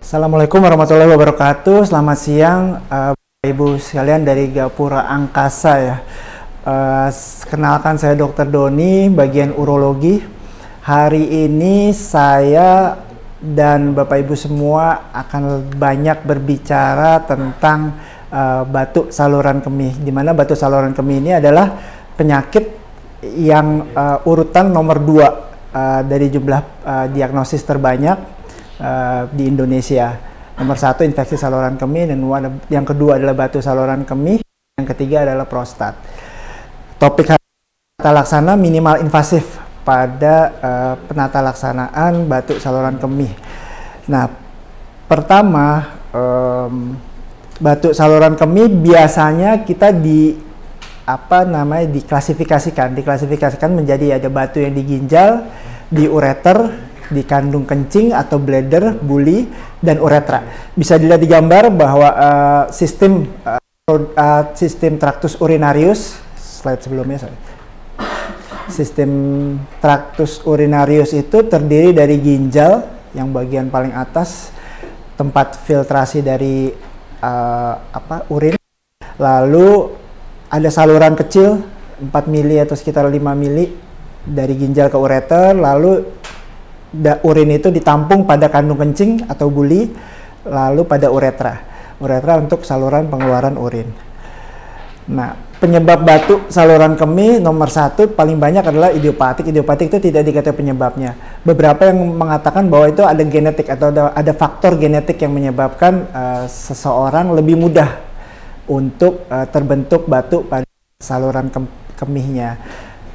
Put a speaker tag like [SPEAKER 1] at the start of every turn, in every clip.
[SPEAKER 1] Assalamualaikum warahmatullahi wabarakatuh. Selamat siang Bapak Ibu sekalian dari Gapura Angkasa ya. Kenalkan, saya Dr. Doni, bagian urologi. Hari ini saya dan Bapak Ibu semua akan banyak berbicara tentang batuk saluran kemih, di mana batuk saluran kemih ini adalah penyakit yang urutan nomor 2 dari jumlah diagnosis terbanyak di Indonesia. Nomor 1 infeksi saluran kemih, dan yang kedua adalah batuk saluran kemih, yang ketiga adalah prostat. Topik penata laksana minimal invasif pada penata laksanaan batuk saluran kemih. Nah, pertama, batuk saluran kemih biasanya kita diklasifikasikan menjadi ada batu yang di ginjal, di ureter, di kandung kencing atau bladder, buli, dan uretra. Bisa dilihat di gambar bahwa sistem traktus urinarius, slide sebelumnya, sistem traktus urinarius itu terdiri dari ginjal yang bagian paling atas, tempat filtrasi dari urin, lalu ada saluran kecil 4 mili atau sekitar 5 mili dari ginjal ke ureter, lalu urin itu ditampung pada kandung kencing atau buli, lalu pada uretra untuk saluran pengeluaran urin. Nah, penyebab batuk saluran kemih nomor 1 paling banyak adalah idiopatik. Idiopatik itu tidak diketahui penyebabnya. Beberapa yang mengatakan bahwa itu ada genetik atau ada faktor genetik yang menyebabkan seseorang lebih mudah untuk terbentuk batuk pada saluran kemihnya.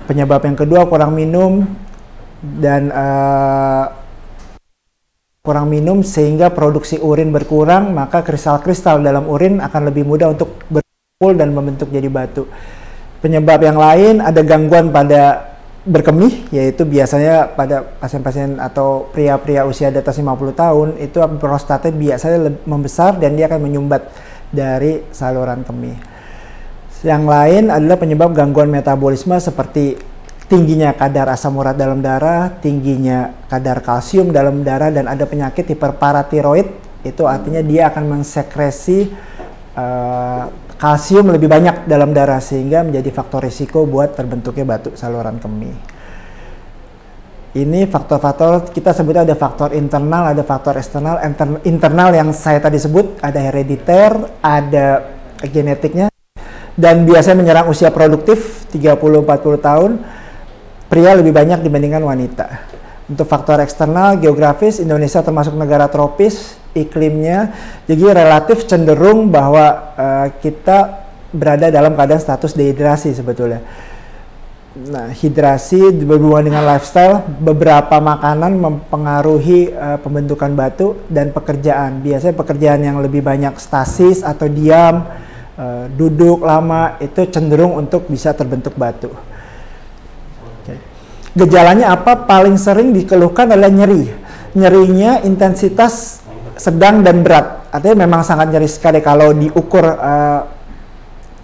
[SPEAKER 1] Penyebab yang kedua kurang minum, dan kurang minum sehingga produksi urin berkurang, maka kristal-kristal dalam urin akan lebih mudah untuk berkumpul dan membentuk jadi batu. Penyebab yang lain ada gangguan pada berkemih, yaitu biasanya pada pasien-pasien atau pria-pria usia di atas 50 tahun, itu prostatnya biasanya membesar dan dia akan menyumbat dari saluran kemih. Yang lain adalah penyebab gangguan metabolisme seperti tingginya kadar asam urat dalam darah, tingginya kadar kalsium dalam darah, dan ada penyakit hiperparatiroid. Itu artinya dia akan mensekresi kalsium lebih banyak dalam darah, sehingga menjadi faktor risiko buat terbentuknya batuk saluran kemih. Ini faktor-faktor, kita sebutnya ada faktor internal, ada faktor eksternal. Internal yang saya tadi sebut, ada herediter, ada genetiknya, dan biasanya menyerang usia produktif 30-40 tahun. Pria lebih banyak dibandingkan wanita. Untuk faktor eksternal, geografis, Indonesia termasuk negara tropis, iklimnya, jadi relatif cenderung bahwa kita berada dalam keadaan status dehidrasi sebetulnya. Nah, hidrasi berhubungan dengan lifestyle, beberapa makanan mempengaruhi pembentukan batu, dan pekerjaan. Biasanya pekerjaan yang lebih banyak stasis atau diam, duduk lama, itu cenderung untuk bisa terbentuk batu. Gejalanya apa? Paling sering dikeluhkan adalah nyeri. Nyerinya intensitas sedang dan berat. Artinya memang sangat nyeri sekali. Kalau diukur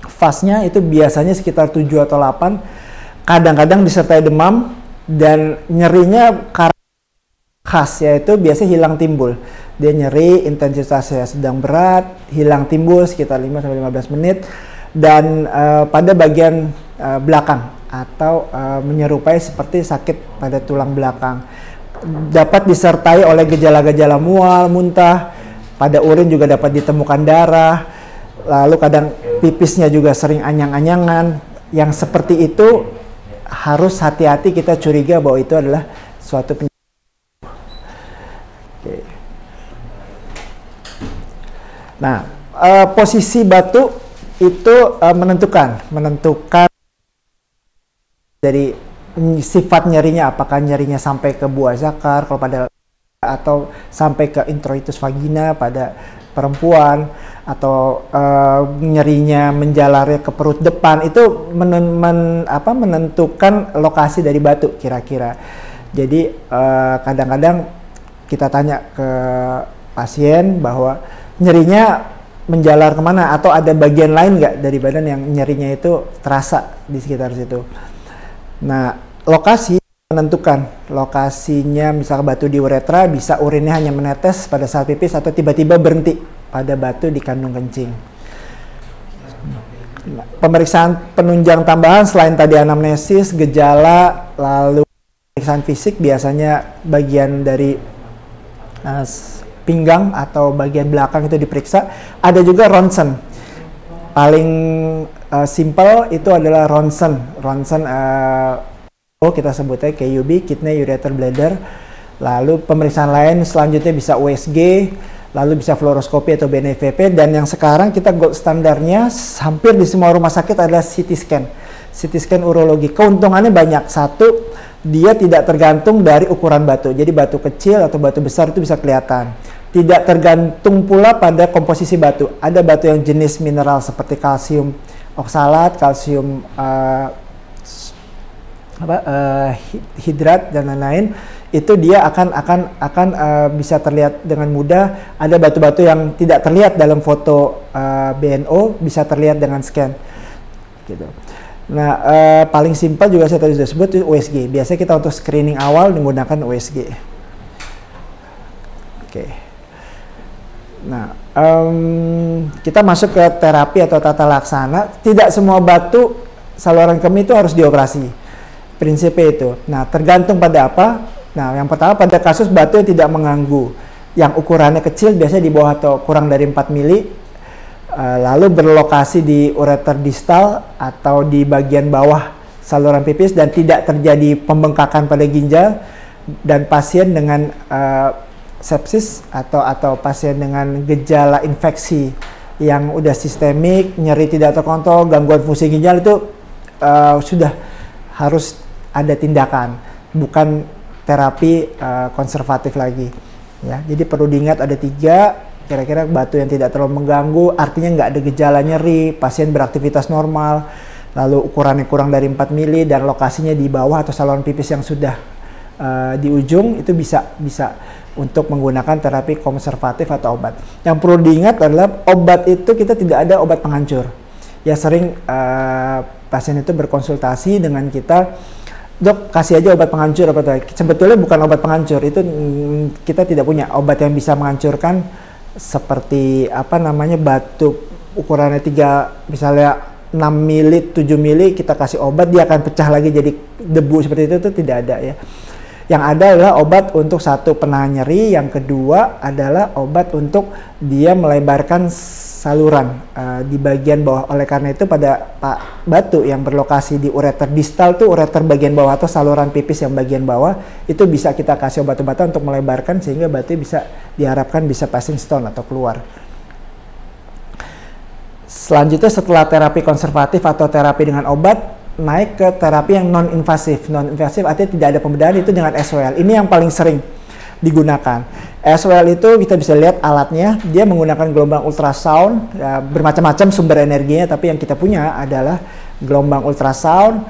[SPEAKER 1] fase-nya itu biasanya sekitar 7 atau 8. Kadang-kadang disertai demam, dan nyerinya khas, yaitu biasanya hilang timbul. Dia nyeri, intensitasnya sedang berat, hilang timbul sekitar 5-15 menit, dan pada bagian belakang, atau menyerupai seperti sakit pada tulang belakang. Dapat disertai oleh gejala-gejala mual, muntah, pada urin juga dapat ditemukan darah, lalu kadang pipisnya juga sering anyang-anyangan. Yang seperti itu harus hati-hati, kita curiga bahwa itu adalah suatu penyakit. Oke. Nah, posisi batu itu menentukan dari sifat nyerinya, apakah nyerinya sampai ke buah zakar kalau pada, atau sampai ke introitus vagina pada perempuan, atau nyerinya menjalarnya ke perut depan. Itu menentukan lokasi dari batu kira-kira. Jadi kadang-kadang kita tanya ke pasien bahwa nyerinya menjalar kemana atau ada bagian lain nggak dari badan yang nyerinya itu terasa di sekitar situ. Nah, lokasi menentukan lokasinya, misalnya batu di uretra, bisa urinnya hanya menetes pada saat pipis atau tiba-tiba berhenti pada batu di kandung kencing. Nah, pemeriksaan penunjang tambahan selain tadi anamnesis, gejala, lalu pemeriksaan fisik biasanya bagian dari pinggang atau bagian belakang itu diperiksa. Ada juga ronsen. Paling simple itu adalah ronsen. Ronsen kita sebutnya KUB, kidney ureter bladder. Lalu pemeriksaan lain selanjutnya bisa USG, lalu bisa fluoroskopi atau BNPP, dan yang sekarang kita gold standarnya hampir di semua rumah sakit adalah CT scan. CT scan urologi. Keuntungannya banyak. Satu, dia tidak tergantung dari ukuran batu. Jadi batu kecil atau batu besar itu bisa kelihatan. Tidak tergantung pula pada komposisi batu. Ada batu yang jenis mineral seperti kalsium oksalat, kalsium hidrat dan lain-lain. Itu dia akan bisa terlihat dengan mudah. Ada batu-batu yang tidak terlihat dalam foto BNO, bisa terlihat dengan scan. Gitu. Nah, paling simpel juga saya tadi sudah sebut itu USG. Biasanya kita untuk screening awal menggunakan USG. Oke. Nah, kita masuk ke terapi atau tata laksana. Tidak semua batu saluran kemih itu harus dioperasi. Prinsipnya itu. Nah, tergantung pada apa. Nah, yang pertama pada kasus batu yang tidak mengganggu, yang ukurannya kecil, biasanya di bawah atau kurang dari 4 mili, lalu berlokasi di ureter distal atau di bagian bawah saluran pipis dan tidak terjadi pembengkakan pada ginjal, dan pasien dengan sepsis atau pasien dengan gejala infeksi yang udah sistemik, nyeri tidak terkontrol, gangguan fungsi ginjal, itu sudah harus ada tindakan, bukan terapi konservatif lagi. Ya, jadi perlu diingat ada 3 kira-kira batu yang tidak terlalu mengganggu, artinya nggak ada gejala nyeri, pasien beraktivitas normal, lalu ukurannya kurang dari 4 mili dan lokasinya di bawah atau saluran pipis yang sudah di ujung, itu bisa untuk menggunakan terapi konservatif atau obat. Yang perlu diingat adalah obat itu kita tidak ada obat penghancur. Ya sering pasien itu berkonsultasi dengan kita, dok kasih aja obat penghancur apa tuh. Sebetulnya bukan obat penghancur, itu kita tidak punya obat yang bisa menghancurkan seperti batu ukurannya 3 misalnya 6 mili, 7 mili kita kasih obat dia akan pecah lagi jadi debu seperti itu tidak ada ya. Yang ada adalah obat untuk satu penahan nyeri, yang kedua adalah obat untuk dia melebarkan saluran di bagian bawah. Oleh karena itu pada batu yang berlokasi di ureter distal tuh, ureter bagian bawah atau saluran pipis yang bagian bawah, itu bisa kita kasih obat-obatan untuk melebarkan sehingga batu bisa diharapkan bisa passing stone atau keluar. Selanjutnya setelah terapi konservatif atau terapi dengan obat, naik ke terapi yang non-invasif. Non-invasif artinya tidak ada pembedahan, itu dengan SWL. Ini yang paling sering digunakan. SWL itu kita bisa lihat alatnya, dia menggunakan gelombang ultrasound, ya, bermacam-macam sumber energinya, tapi yang kita punya adalah gelombang ultrasound.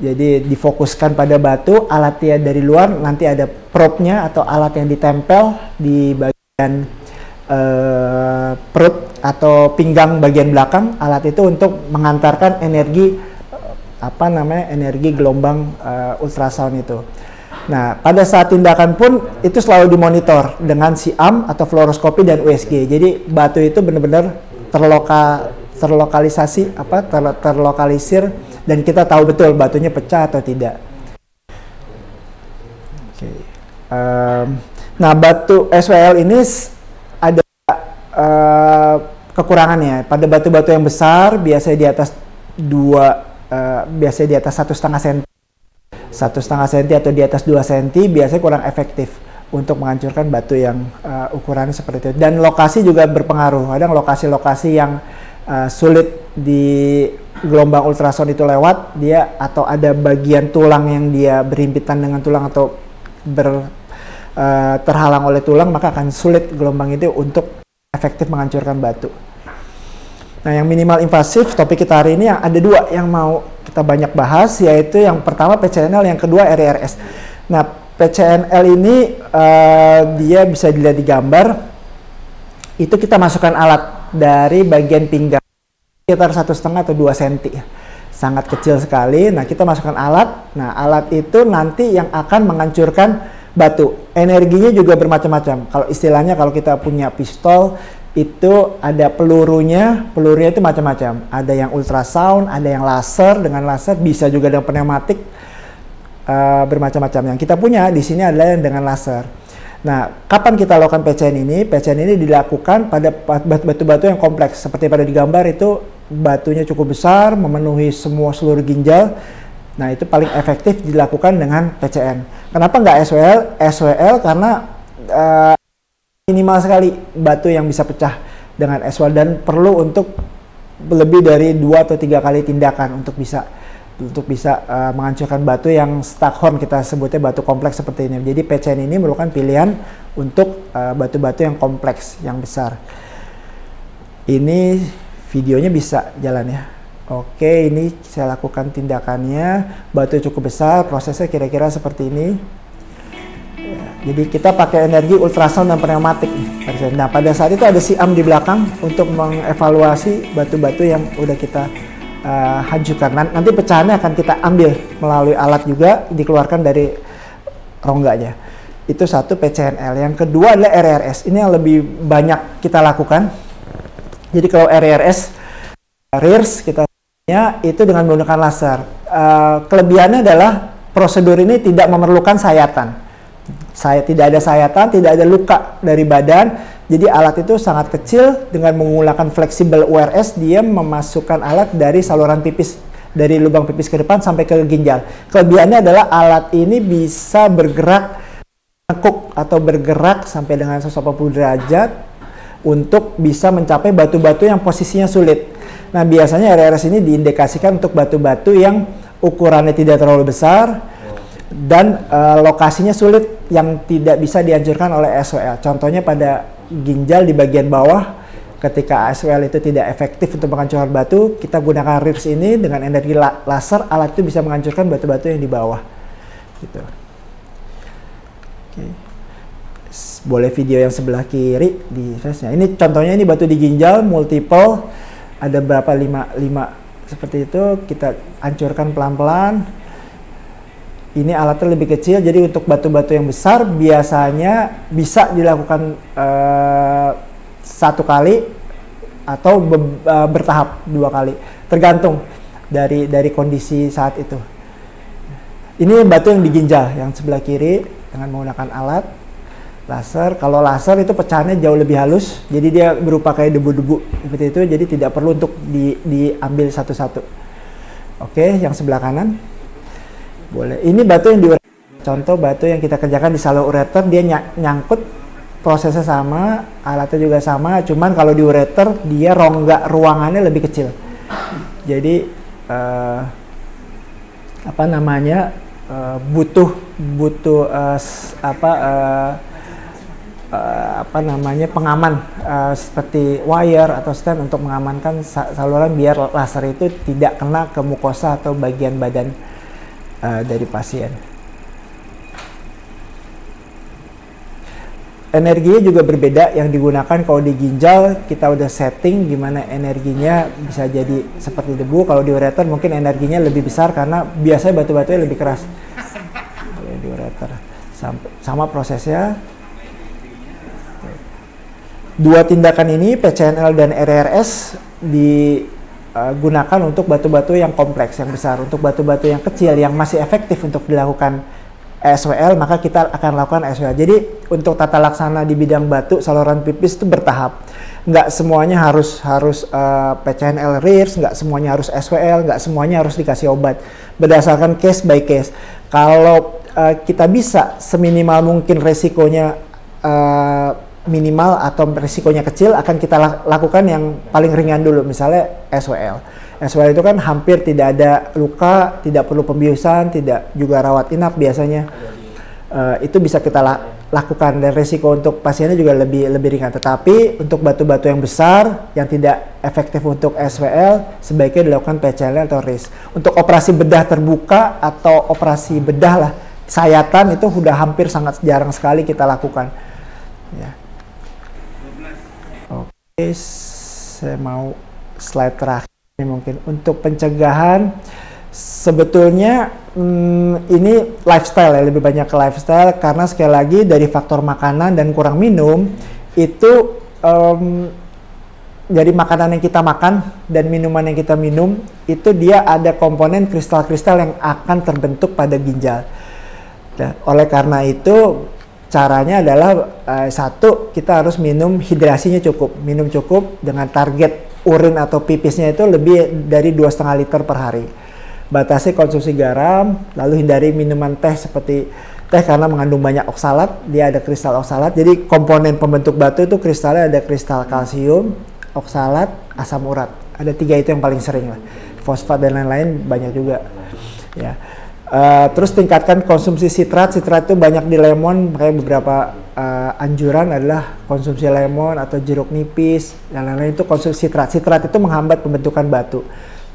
[SPEAKER 1] Jadi difokuskan pada batu, alatnya dari luar, nanti ada probe-nya atau alat yang ditempel di bagian perut atau pinggang bagian belakang. Alat itu untuk mengantarkan energi energi gelombang ultrasound itu. Nah, pada saat tindakan pun itu selalu dimonitor dengan SIAM atau fluoroskopi dan USG. Jadi batu itu benar-benar terlokalisir dan kita tahu betul batunya pecah atau tidak. Okay. Nah, batu SWL ini ada kekurangannya. Pada batu-batu yang besar biasanya di atas 1,5 cm atau di atas 2 cm biasanya kurang efektif untuk menghancurkan batu yang ukurannya seperti itu. Dan lokasi juga berpengaruh. Kadang lokasi-lokasi yang sulit di gelombang ultrasound itu lewat, dia atau ada bagian tulang yang dia berhimpitan dengan tulang atau terhalang oleh tulang, maka akan sulit gelombang itu untuk efektif menghancurkan batu. Nah, yang minimal invasif, topik kita hari ini yang ada 2 yang mau kita banyak bahas, yaitu yang pertama PCNL, yang kedua RERS. Nah, PCNL ini dia bisa dilihat di gambar. itu kita masukkan alat dari bagian pinggang sekitar 1,5 atau 2 cm, sangat kecil sekali. Nah, kita masukkan alat. Nah, alat itu nanti yang akan menghancurkan batu. Energinya juga bermacam-macam. Kalau istilahnya, kalau kita punya pistol itu ada pelurunya itu macam-macam. Ada yang ultrasound, ada yang laser, dengan laser bisa juga dengan pneumatik, bermacam-macam. Yang kita punya di sini adalah yang dengan laser. Nah, kapan kita lakukan PCN ini? PCN ini dilakukan pada batu-batu yang kompleks. Seperti pada di gambar itu batunya cukup besar, memenuhi seluruh ginjal. Nah, itu paling efektif dilakukan dengan PCN. Kenapa nggak SWL? SWL karena minimal sekali batu yang bisa pecah dengan SWL, dan perlu untuk lebih dari 2 atau 3 kali tindakan untuk bisa menghancurkan batu yang Staghorn, kita sebutnya batu kompleks seperti ini. Jadi PCN ini merupakan pilihan untuk batu-batu yang kompleks, yang besar. Ini videonya bisa jalan ya. Oke, ini saya lakukan tindakannya. Batu cukup besar, prosesnya kira-kira seperti ini. Ya, jadi kita pakai energi ultrasound dan pneumatik. Nah, pada saat itu ada siam di belakang untuk mengevaluasi batu-batu yang udah kita hancurkan. Nanti pecahannya akan kita ambil melalui alat juga, dikeluarkan dari rongganya. Itu satu PCNL. Yang kedua adalah RRS. Ini yang lebih banyak kita lakukan. Jadi kalau RRS, rears, kita itu dengan menggunakan laser. Kelebihannya adalah prosedur ini tidak memerlukan sayatan. Tidak ada sayatan, tidak ada luka dari badan. Jadi alat itu sangat kecil. Dengan menggunakan fleksibel URS, dia memasukkan alat dari saluran pipis, dari lubang pipis ke depan sampai ke ginjal. Kelebihannya adalah alat ini bisa bergerak nekuk atau bergerak sampai dengan 180 derajat untuk bisa mencapai batu-batu yang posisinya sulit. Nah, biasanya RRS ini diindikasikan untuk batu-batu yang ukurannya tidak terlalu besar dan lokasinya sulit, yang tidak bisa dihancurkan oleh SWL. Contohnya pada ginjal di bagian bawah, ketika SWL itu tidak efektif untuk menghancurkan batu, kita gunakan rears ini dengan energi laser, alat itu bisa menghancurkan batu-batu yang di bawah. Gitu. Oke. Boleh video yang sebelah kiri di face-nya. Ini contohnya, ini batu di ginjal multiple, ada berapa 5 seperti itu, kita hancurkan pelan-pelan. Ini alatnya lebih kecil, jadi untuk batu-batu yang besar biasanya bisa dilakukan 1 kali atau bertahap 2 kali, tergantung dari kondisi saat itu. Ini batu yang di ginjal yang sebelah kiri dengan menggunakan alat laser. Kalau laser itu pecahannya jauh lebih halus, jadi dia berupa kayak debu-debu seperti itu, jadi tidak perlu untuk diambil satu-satu. Oke, yang sebelah kanan boleh. Ini batu yang contoh batu yang kita kerjakan di shallow ureter, dia nyangkut, prosesnya sama, alatnya juga sama, cuman kalau di ureter dia rongga ruangannya lebih kecil. Jadi butuh pengaman seperti wire atau stand untuk mengamankan saluran biar laser itu tidak kena ke mukosa atau bagian badan dari pasien. Energinya juga berbeda yang digunakan. Kalau di ginjal kita udah setting gimana energinya, bisa jadi seperti debu. Kalau di ureter mungkin energinya lebih besar karena biasanya batu-batunya lebih keras. Kalau di ureter sama prosesnya. Dua tindakan ini, PCNL dan RRS, digunakan untuk batu-batu yang kompleks, yang besar. Untuk batu-batu yang kecil, yang masih efektif untuk dilakukan SWL, maka kita akan lakukan SWL. Jadi untuk tata laksana di bidang batu saluran pipis itu bertahap. Nggak semuanya harus PCNL rears, nggak semuanya harus SWL, nggak semuanya harus dikasih obat. Berdasarkan case by case. Kalau kita bisa seminimal mungkin resikonya minimal atau risikonya kecil, akan kita lakukan yang paling ringan dulu, misalnya SWL. SWL itu kan hampir tidak ada luka, tidak perlu pembiusan, tidak juga rawat inap biasanya. Itu bisa kita lakukan dan risiko untuk pasiennya juga lebih ringan. Tetapi untuk batu-batu yang besar yang tidak efektif untuk SWL, sebaiknya dilakukan PCNL atau RIS. Untuk operasi bedah terbuka atau operasi bedah lah, sayatan itu sudah hampir sangat jarang sekali kita lakukan. Ya. Saya mau slide terakhir ini mungkin untuk pencegahan. Sebetulnya ini lifestyle ya, lebih banyak ke lifestyle karena sekali lagi dari faktor makanan dan kurang minum itu dari makanan yang kita makan dan minuman yang kita minum itu dia ada komponen kristal-kristal yang akan terbentuk pada ginjal. Nah, oleh karena itu caranya adalah satu, kita harus minum hidrasinya cukup, minum cukup dengan target urin atau pipisnya itu lebih dari 2,5 liter per hari. Batasi konsumsi garam, lalu hindari minuman teh seperti teh karena mengandung banyak oksalat, dia ada kristal oksalat. Jadi komponen pembentuk batu itu kristalnya ada kristal kalsium, oksalat, asam urat. Ada 3 itu yang paling sering lah. Fosfat dan lain-lain banyak juga. Ya. Terus tingkatkan konsumsi sitrat. Sitrat itu banyak di lemon, makanya beberapa anjuran adalah konsumsi lemon atau jeruk nipis dan lain-lain itu konsumsi sitrat. Sitrat itu menghambat pembentukan batu.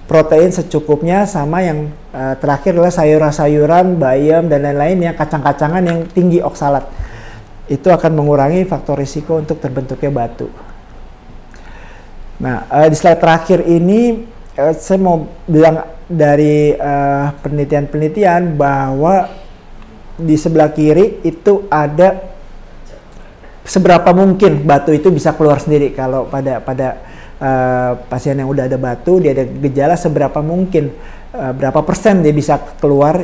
[SPEAKER 1] Protein secukupnya, sama yang terakhir adalah sayuran-sayuran, bayam dan lain-lain yang kacang-kacangan yang tinggi oksalat. Itu akan mengurangi faktor risiko untuk terbentuknya batu. Nah, di slide terakhir ini saya mau bilang dari penelitian-penelitian bahwa di sebelah kiri itu ada seberapa mungkin batu itu bisa keluar sendiri. Kalau pada pasien yang udah ada batu, dia ada gejala, seberapa mungkin, berapa persen dia bisa keluar,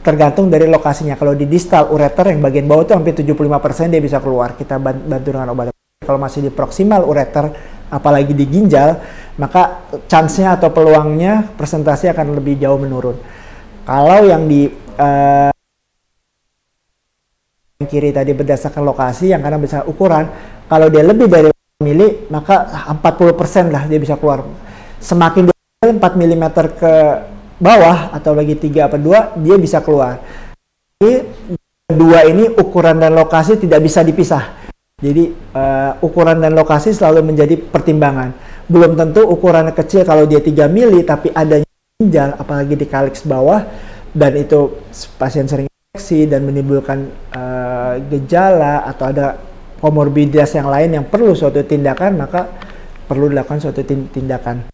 [SPEAKER 1] tergantung dari lokasinya. Kalau di distal ureter yang bagian bawah itu hampir 75% dia bisa keluar, kita bantu dengan obat. Kalau masih di proximal ureter, apalagi di ginjal, maka chance-nya atau peluangnya persentase akan lebih jauh menurun. Kalau yang di kiri tadi berdasarkan lokasi, yang karena bisa ukuran, kalau dia lebih dari mili, maka 40% lah dia bisa keluar. Semakin dia 4 mm ke bawah atau lagi 3 apa 2, dia bisa keluar. Jadi dua ini ukuran dan lokasi tidak bisa dipisah. Jadi ukuran dan lokasi selalu menjadi pertimbangan. Belum tentu ukurannya kecil kalau dia 3 mili tapi adanya ginjal, apalagi di kaliks bawah, dan itu pasien sering infeksi dan menimbulkan gejala atau ada komorbiditas yang lain yang perlu suatu tindakan, maka perlu dilakukan suatu tindakan.